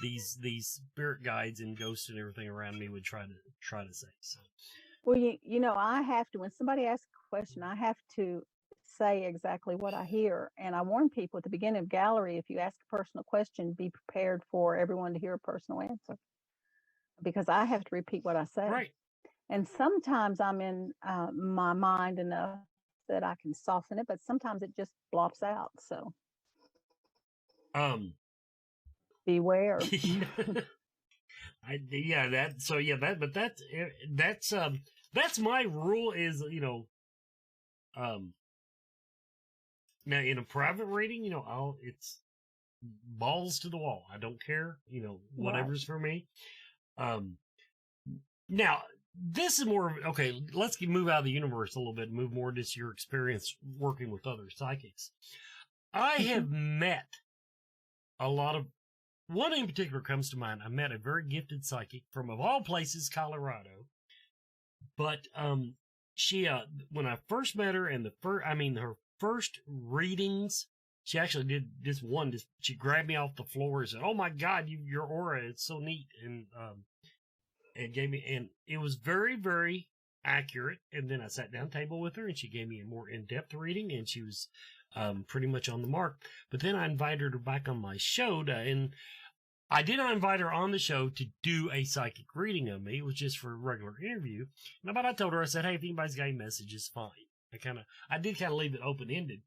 these spirit guides and ghosts and everything around me would try to say. So, well, I have to, when somebody asks a question, I have to say exactly what I hear. And I warn people at the beginning of gallery, if you ask a personal question, be prepared for everyone to hear a personal answer, because I have to repeat what I say. Right. And sometimes I'm in my mind enough that I can soften it, but sometimes it just blops out. So, beware. That's my rule is, Now, in a private reading, it's balls to the wall. I don't care, whatever's for me. Now, this is more, okay, let's move out of the universe a little bit, move more to your experience working with other psychics. I have met a lot of, one in particular comes to mind. I met a very gifted psychic from, of all places, Colorado. But she, when I first met her, and her first readings, she actually did this one. She grabbed me off the floor and said, "Oh my God, your aura is so neat," and gave me, and it was very, very accurate. And then I sat down table with her, and she gave me a more in-depth reading, and she was pretty much on the mark. But then I invited her back on my show, and I did not invite her on the show to do a psychic reading of me. It was just for a regular interview. But I told her, I said, "Hey, if anybody's got any messages, fine." I did kind of leave it open-ended.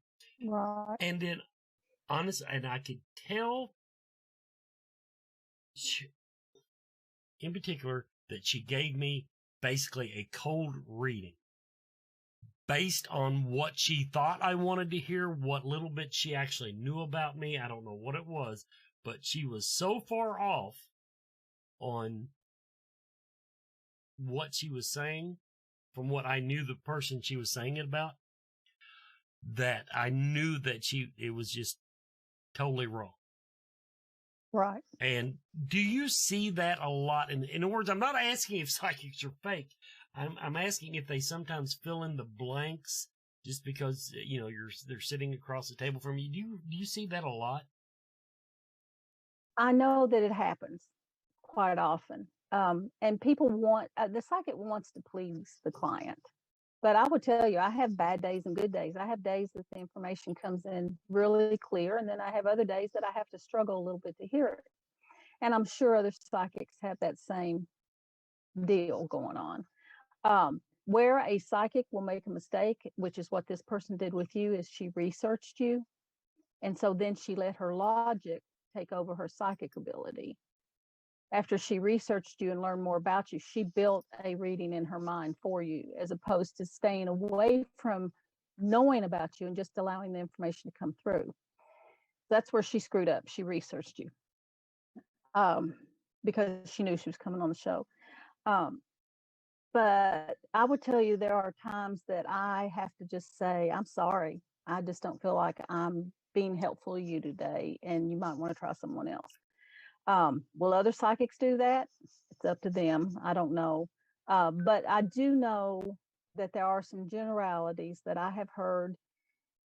Right. And then, honestly, and I could tell, in particular, that she gave me basically a cold reading based on what she thought I wanted to hear, what little bit she actually knew about me. I don't know what it was, but she was so far off on what she was saying from what I knew the person she was saying it about, that I knew that it was just totally wrong. Right. And do you see that a lot? In other words, I'm not asking if psychics are fake. I'm asking if they sometimes fill in the blanks just because, they're sitting across the table from you. Do you see that a lot? I know that it happens quite often. And people the psychic wants to please the client. But I would tell you, I have bad days and good days. I have days that the information comes in really clear, and then I have other days that I have to struggle a little bit to hear it. And I'm sure other psychics have that same deal going on. Where a psychic will make a mistake, which is what this person did with you, is she researched you. And so then she let her logic take over her psychic ability. After she researched you and learned more about you, she built a reading in her mind for you, as opposed to staying away from knowing about you and just allowing the information to come through. That's where she screwed up. She researched you because she knew she was coming on the show. But I would tell you, there are times that I have to just say, "I'm sorry. I just don't feel like I'm being helpful to you today, and you might want to try someone else." Will other psychics do that? It's up to them. I don't know. But I do know that there are some generalities that I have heard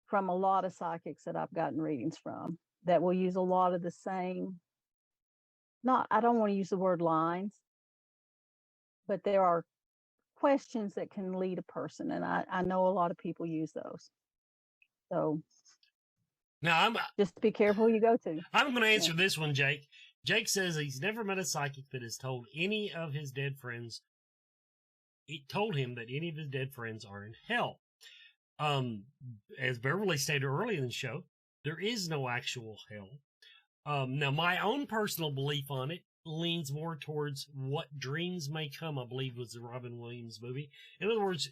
from a lot of psychics that I've gotten readings from, that will use a lot of the same, I don't want to use the word lines, but there are questions that can lead a person. And I know a lot of people use those. So now just be careful who you go to. I'm going to answer this one, Jake. Jake says he's never met a psychic that has told any of his dead friends. He told him that any of his dead friends are in hell. As Beverly stated earlier in the show, there is no actual hell. Now, my own personal belief on it leans more towards what dreams may come, I believe was the Robin Williams movie. In other words,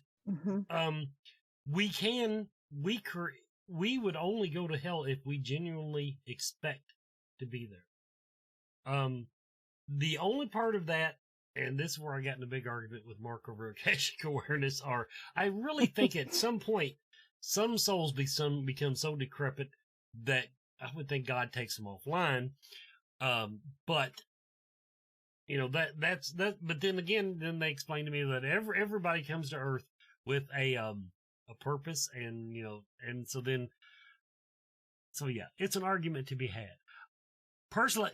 we would only go to hell if we genuinely expect to be there. The only part of that, and this is where I got in a big argument with Mark over Akashic Awareness, I really think at some point, some souls become so decrepit that I would think God takes them offline. But that's that. But then again, they explain to me that everybody comes to Earth with a purpose, and so yeah, it's an argument to be had. Personally,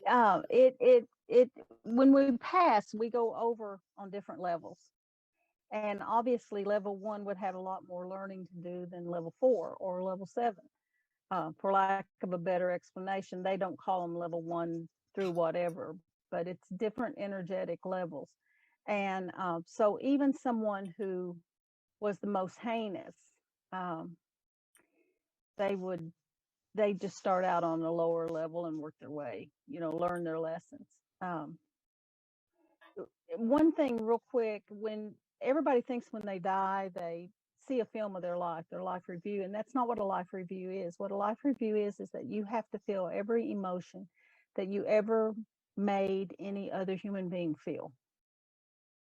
it when we pass, we go over on different levels, and obviously level 1 would have a lot more learning to do than level 4 or level 7. For lack of a better explanation, they don't call them level 1 through whatever, but it's different energetic levels. And so even someone who was the most heinous, they just start out on a lower level and work their way, learn their lessons. One thing real quick, when everybody thinks when they die, they see a film of their life review, and that's not what a life review is. What a life review is that you have to feel every emotion that you ever made any other human being feel.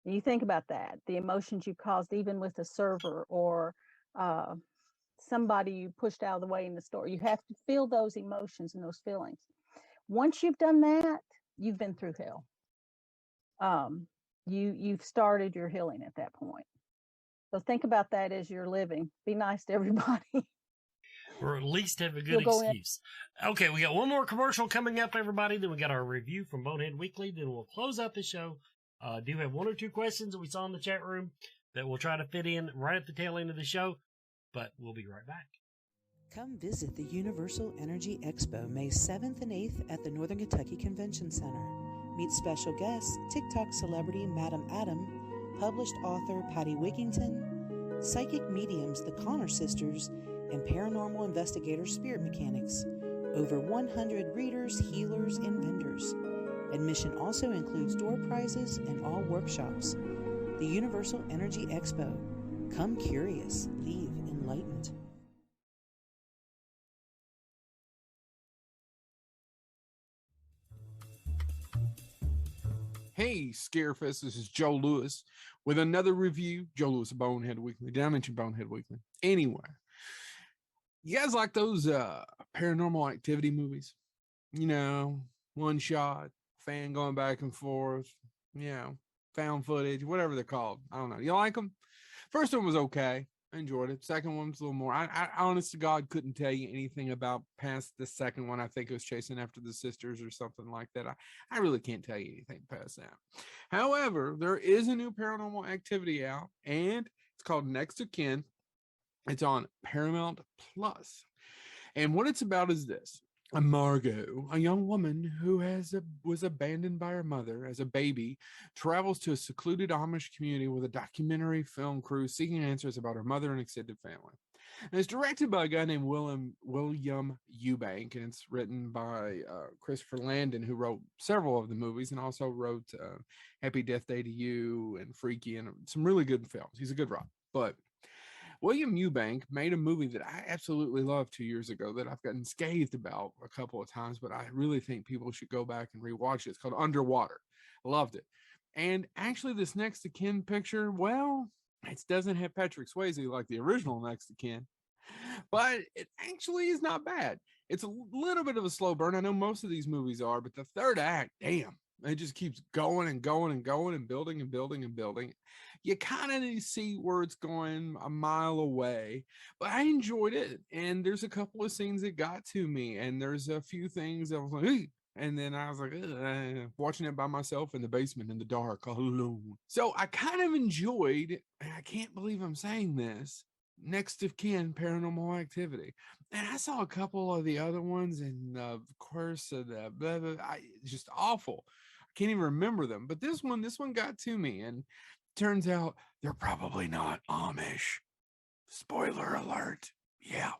And you think about that, the emotions you caused, even with a server or somebody you pushed out of the way in the store. You have to feel those emotions and those feelings. Once you've done that, you've been through hell. You've started your healing at that point. So think about that as you're living. Be nice to everybody. Or at least have a good excuse. Okay, we got one more commercial coming up, everybody. Then we got our review from Bonehead Weekly. Then we'll close out the show. Do have one or two questions that we saw in the chat room that we'll try to fit in right at the tail end of the show. But we'll be right back. Come visit the Universal Energy Expo May 7th and 8th at the Northern Kentucky Convention Center. Meet special guests, TikTok celebrity Madam Adam, published author Patty Wigington, psychic mediums the Connor sisters, and paranormal investigator Spirit Mechanics. Over 100 readers, healers, and vendors. Admission also includes door prizes and all workshops. The Universal Energy Expo. Come curious, leave enlightened. Hey, Scarefest, this is Joe Lewis with another review. Joe Lewis of Bonehead Weekly. Did I mention Bonehead Weekly? Anyway, you guys like those paranormal activity movies? You know, one shot, fan going back and forth, you know, found footage, whatever they're called. I don't know. You like them? First one was okay. I enjoyed it. Second one was a little more. I honest to God couldn't tell you anything about past the second one. I think it was Chasing After the Sisters or something like that. I really can't tell you anything past that. However, there is a new Paranormal Activity out, and it's called Next of Kin. It's on Paramount Plus. And what it's about is this. Margot, a young woman who was abandoned by her mother as a baby, travels to a secluded Amish community with a documentary film crew seeking answers about her mother and extended family. And it's directed by a guy named William Eubank, and it's written by Christopher Landon, who wrote several of the movies and also wrote Happy Death Day to You and Freaky and some really good films. He's a good writer. But William Eubank made a movie that I absolutely loved 2 years ago that I've gotten scathed about a couple of times, but I really think people should go back and rewatch it. It's called Underwater. I loved it. And actually, this Next of Kin picture, well, it doesn't have Patrick Swayze like the original Next of Kin, but it actually is not bad. It's a little bit of a slow burn. I know most of these movies are, but the third act, damn, it just keeps going and going and going and building and building and building. You kind of need to see where it's going a mile away, but I enjoyed it. And there's a couple of scenes that got to me, and there's a few things that I was like, hey. And then I was like, watching it by myself in the basement in the dark alone. So I kind of enjoyed, and I can't believe I'm saying this, Next of Kin Paranormal Activity. And I saw a couple of the other ones, and of course, just awful. I can't even remember them. But this one got to me, and turns out they're probably not Amish. Spoiler alert. Yeah.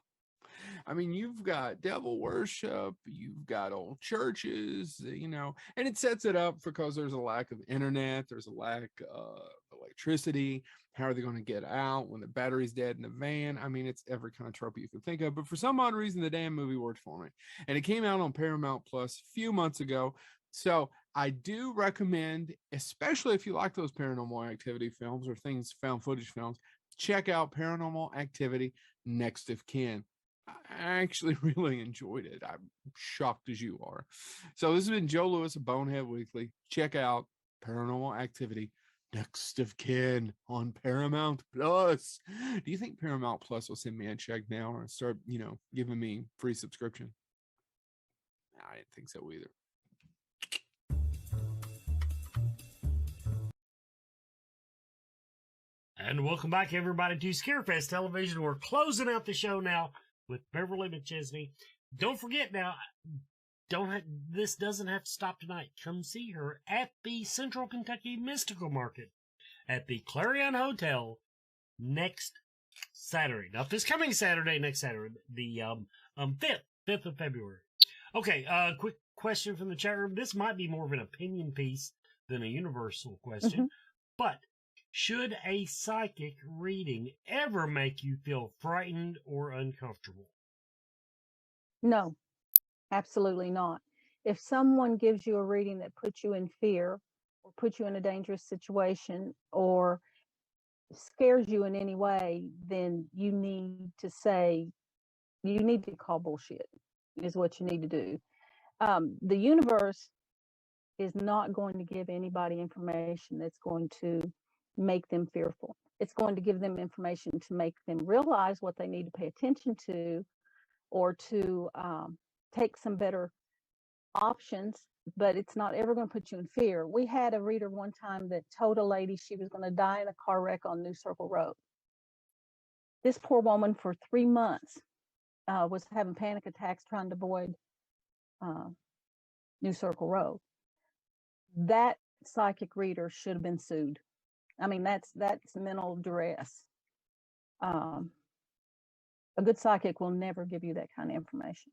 I mean, you've got devil worship, you've got old churches, you know, and it sets it up because there's a lack of internet, there's a lack of electricity. How are they going to get out when the battery's dead in the van? I mean, it's every kind of trope you can think of, but for some odd reason, the damn movie worked for me. And it came out on Paramount Plus a few months ago. So I do recommend, especially if you like those Paranormal Activity films or things, found footage films, check out Paranormal Activity Next of Kin. I actually really enjoyed it. I'm shocked as you are. So this has been Joe Lewis of Bonehead Weekly. Check out Paranormal Activity Next of Kin on Paramount Plus. Do you think Paramount Plus will send me a check now or start, giving me free subscription? I didn't think so either. And welcome back, everybody, to Scarefest Television. We're closing out the show now with Beverly McChesney. Don't forget now, this doesn't have to stop tonight. Come see her at the Central Kentucky Mystical Market at the Clarion Hotel next Saturday. Not this coming Saturday, next Saturday, the 5th of February. Okay, quick question from the chat room. This might be more of an opinion piece than a universal question, but Should a psychic reading ever make you feel frightened or uncomfortable? No, absolutely not. If someone gives you a reading that puts you in fear or puts you in a dangerous situation or scares you in any way, then you need to call bullshit, is what you need to do. The universe is not going to give anybody information that's going to make them fearful. It's going to give them information to make them realize what they need to pay attention to, or to take some better options, but it's not ever going to put you in fear. We had a reader one time that told a lady she was going to die in a car wreck on New Circle Road. This poor woman for 3 months was having panic attacks trying to avoid New Circle Road. That psychic reader should have been sued. I mean, that's mental duress. A good psychic will never give you that kind of information.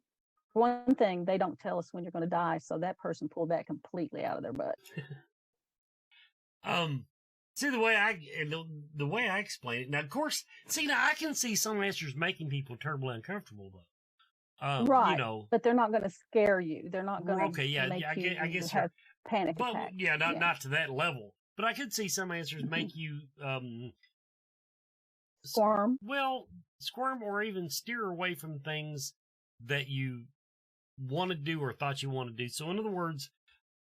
For one thing, they don't tell us when you're going to die, so that person pulled that completely out of their butt. See, the way I explain it now, of course, now I can see some answers making people terribly uncomfortable, though. Right, you know, but they're not going to scare you. They're not going to make you I guess have panic but, attacks. Yeah, not to that level. But I could see some answers make you squirm. Well, squirm or even steer away from things that you want to do or thought you want to do. So in other words,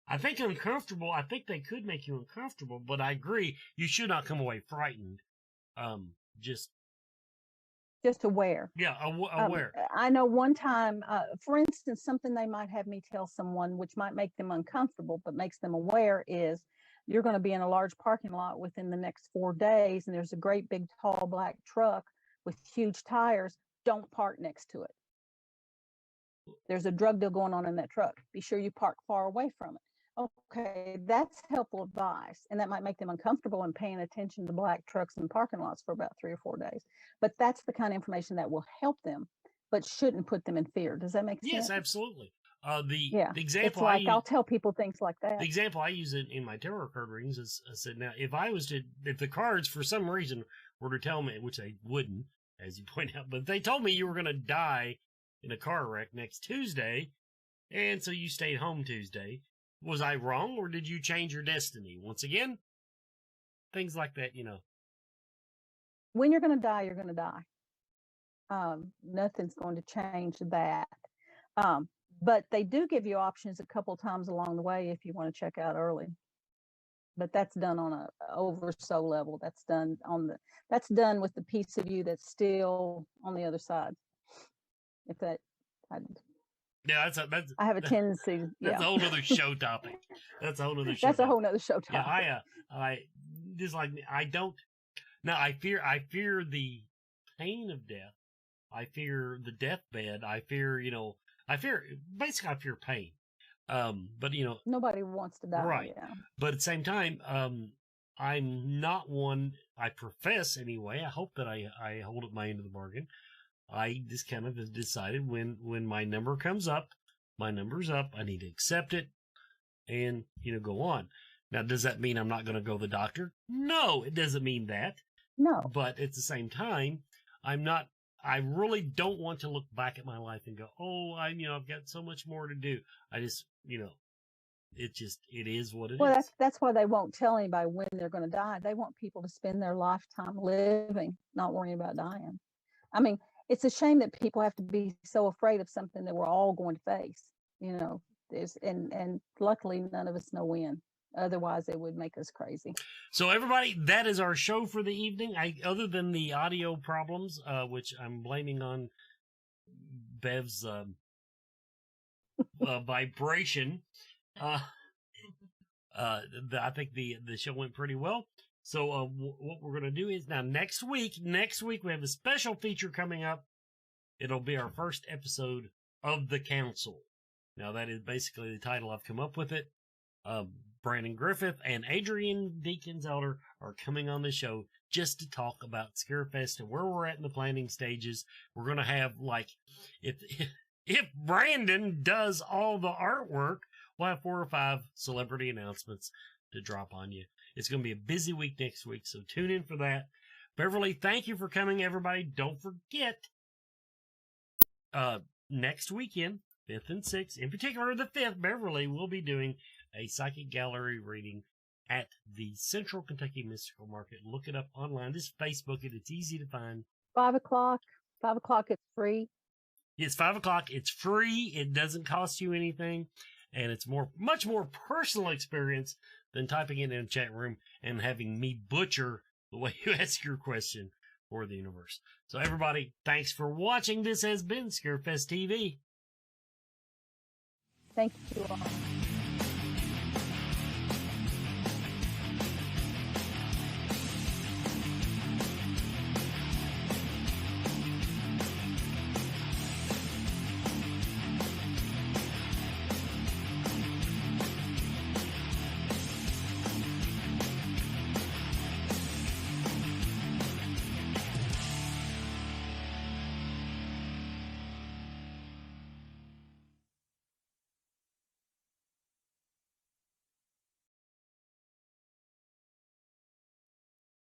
I think uncomfortable, I think they could make you uncomfortable, but I agree, you should not come away frightened. Just aware. Yeah, aware. I know one time, for instance, something they might have me tell someone, which might make them uncomfortable, but makes them aware, is you're going to be in a large parking lot within the next 4 days, and there's a great big tall black truck with huge tires. Don't park next to it. There's a drug deal going on in that truck. Be sure you park far away from it. Okay, that's helpful advice, and that might make them uncomfortable in paying attention to black trucks and parking lots for about 3 or 4 days. But that's the kind of information that will help them, but shouldn't put them in fear. Does that make sense? Yes, absolutely. The example it's like I'll tell people things like that. The example I use in my tarot card readings is, I said, now if the cards for some reason were to tell me, which they wouldn't, as you point out, but they told me you were going to die in a car wreck next Tuesday, and so you stayed home Tuesday. Was I wrong, or did you change your destiny? Once again, things like that, you know. When you're going to die, you're going to die. Nothing's going to change that. But they do give you options a couple times along the way if you want to check out early. But that's done on a overso level. That's done with the piece of you that's still on the other side. If that. Yeah, I have a tendency. That's a whole other show topic. That's a whole other show. That's a whole other show topic. Yeah, I just like I don't. Now I fear the pain of death. I fear the deathbed. I fear basically I fear pain. But nobody wants to die. Right. Yeah. But at the same time, I'm not one. I profess anyway. I hope that I hold up my end of the bargain. I just kind of decided when my number comes up, my number's up. I need to accept it and, go on. Now, does that mean I'm not going to go to the doctor? No, it doesn't mean that. No. But at the same time, I really don't want to look back at my life and go, oh, I've got so much more to do. I just, it is what it is. Well, that's why they won't tell anybody when they're going to die. They want people to spend their lifetime living, not worrying about dying. I mean, it's a shame that people have to be so afraid of something that we're all going to face, and luckily none of us know when. Otherwise, it would make us crazy. So, everybody, that is our show for the evening. Other than the audio problems, which I'm blaming on Bev's vibration, I think the show went pretty well. So, what we're going to do is now next week we have a special feature coming up. It'll be our first episode of The Council. Now, that is basically the title. I've come up with it. Brandon Griffith and Adrian Deakins Elder are coming on the show just to talk about Scarefest and where we're at in the planning stages. We're going to have, if Brandon does all the artwork, we'll have 4 or 5 celebrity announcements to drop on you. It's going to be a busy week next week, so tune in for that. Beverly, thank you for coming, everybody. Don't forget, next weekend, 5th and 6th, in particular the 5th, Beverly will be doing a psychic gallery reading at the Central Kentucky Mystical Market. Look it up online. Just Facebook it. It's easy to find. 5 o'clock. 5 o'clock, it's free. It's 5 o'clock. It's free. It doesn't cost you anything. And it's much more personal experience than typing it in a chat room and having me butcher the way you ask your question for the universe. So everybody, thanks for watching. This has been Scarefest TV. Thank you all.